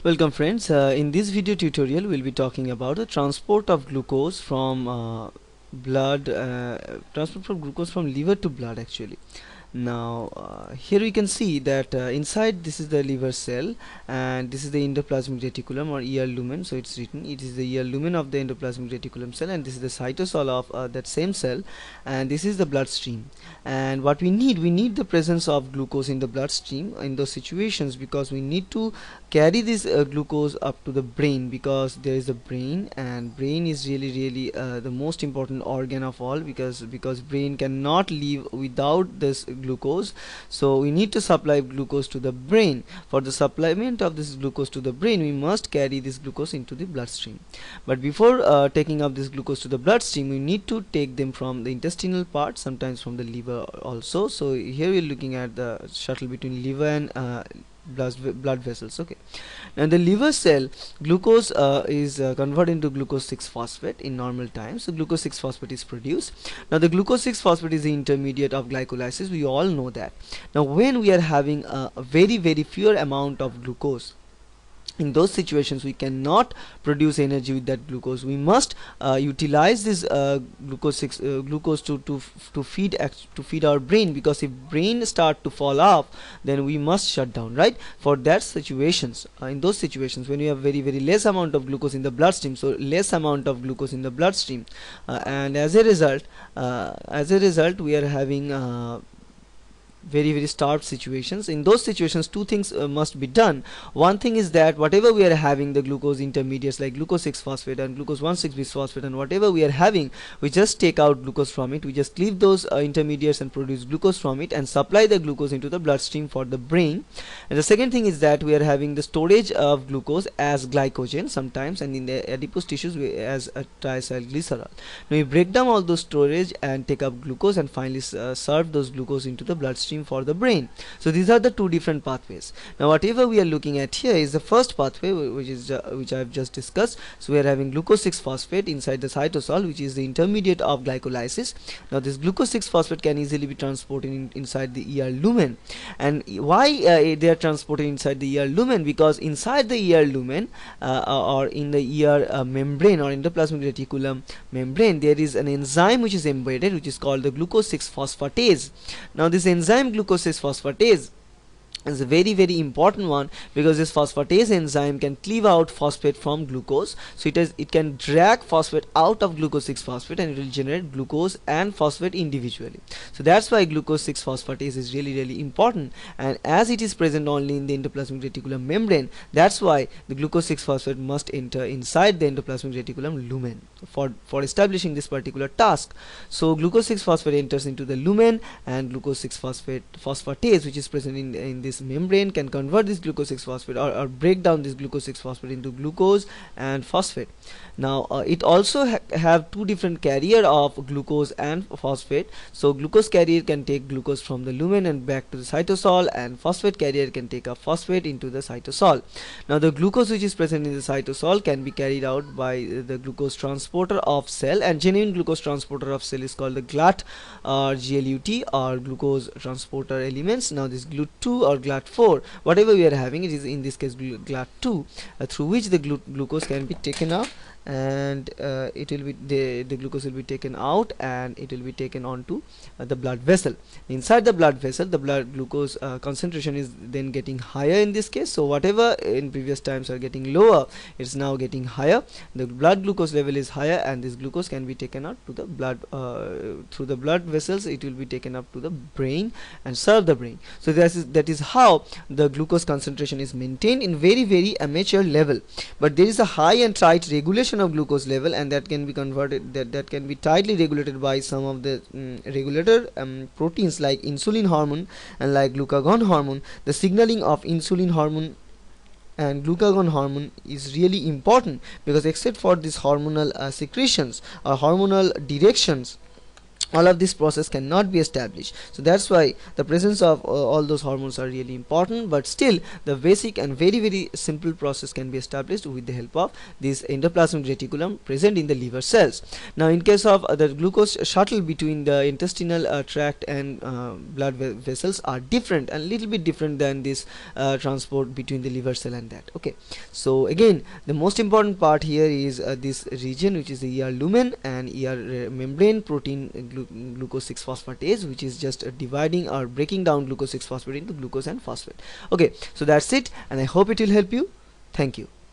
Welcome friends, in this video tutorial we'll be talking about the transport of glucose from transport from glucose from liver to blood actually. Now here we can see that inside this is the liver cell and this is the endoplasmic reticulum or ER lumen. So it's written it is the ER lumen of the endoplasmic reticulum cell, and this is the cytosol of that same cell, and this is the bloodstream. And what we need the presence of glucose in the bloodstream in those situations, because we need to carry this glucose up to the brain, because there is a brain, and brain is really the most important organ of all, because brain cannot live without this glucose. So we need to supply glucose to the brain. For the supplement of this glucose to the brain, we must carry this glucose into the bloodstream. But before taking up this glucose to the bloodstream, we need to take them from the intestinal part, sometimes from the liver also. So here we're looking at the shuttle between liver and blood vessels. Okay, now the liver cell, glucose is converted into glucose 6-phosphate in normal times. So glucose 6-phosphate is produced. Now the glucose 6-phosphate is the intermediate of glycolysis, we all know that. Now when we are having a very fewer amount of glucose, in those situations we cannot produce energy with that glucose. We must utilize this glucose to feed our brain, because if brain start to fall off, then we must shut down, right? For that situations, in those situations when we have very less amount of glucose in the bloodstream, so less amount of glucose in the bloodstream, and as a result we are having very starved situations. In those situations, two things must be done. One thing is that whatever we are having, the glucose intermediates like glucose 6-phosphate and glucose 1,6-bisphosphate and whatever we are having, we just take out glucose from it. We just cleave those intermediates and produce glucose from it and supply the glucose into the bloodstream for the brain. And the second thing is that we are having the storage of glucose as glycogen sometimes, and in the adipose tissues as a triacylglycerol. Now we break down all those storage and take up glucose and finally serve those glucose into the bloodstream for the brain. So these are the two different pathways. Now whatever we are looking at here is the first pathway, which I have just discussed. So we are having glucose 6-phosphate inside the cytosol, which is the intermediate of glycolysis. Now this glucose 6-phosphate can easily be transported inside the ER lumen. And why they are transported inside the ER lumen? Because inside the ER lumen or in the ER membrane or endoplasmic reticulum membrane, there is an enzyme which is embedded, which is called the glucose 6-phosphatase. Now this enzyme glucose 6-phosphatase is a very important one, because this phosphatase enzyme can cleave out phosphate from glucose. So it can drag phosphate out of glucose 6-phosphate and it will generate glucose and phosphate individually. So that's why glucose 6-phosphatase is really important, and as it is present only in the endoplasmic reticulum membrane, that's why the glucose 6-phosphate must enter inside the endoplasmic reticulum lumen for establishing this particular task. So glucose 6-phosphate enters into the lumen, and glucose 6-phosphatase, which is present in this membrane, can convert this glucose 6-phosphate or break down this glucose 6-phosphate into glucose and phosphate. Now it also have two different carrier of glucose and phosphate. So glucose carrier can take glucose from the lumen and back to the cytosol, and phosphate carrier can take a phosphate into the cytosol. Now the glucose which is present in the cytosol can be carried out by the glucose transporter of cell, and genuine glucose transporter of cell is called the GLUT or GLUT or glucose transporter elements. Now this GLUT2 or GLUT4, whatever we are having, it is in this case GLUT2, through which the glucose can be taken up, and it will be the glucose will be taken out and it will be taken onto the blood vessel. Inside the blood vessel, the blood glucose concentration is then getting higher in this case. So whatever in previous times are getting lower, it's now getting higher. The blood glucose level is higher, and this glucose can be taken out to the blood through the blood vessels. It will be taken up to the brain and serve the brain. So that is how the glucose concentration is maintained in very amateur level. But there is a high and tight regulation of glucose level, and that can be converted, that can be tightly regulated by some of the regulator proteins like insulin hormone and like glucagon hormone. The signaling of insulin hormone and glucagon hormone is really important, because except for these hormonal secretions or hormonal directions, all of this process cannot be established. So that's why the presence of all those hormones are really important, but still the basic and very simple process can be established with the help of this endoplasmic reticulum present in the liver cells. Now in case of the glucose shuttle between the intestinal tract and blood vessels are different, and little bit different than this transport between the liver cell and that. Okay, so again the most important part here is this region, which is the ER lumen and ER membrane protein glucose 6 phosphatase, which is just dividing or breaking down glucose 6 phosphate into glucose and phosphate. Okay, so that's it, and I hope it will help you. Thank you.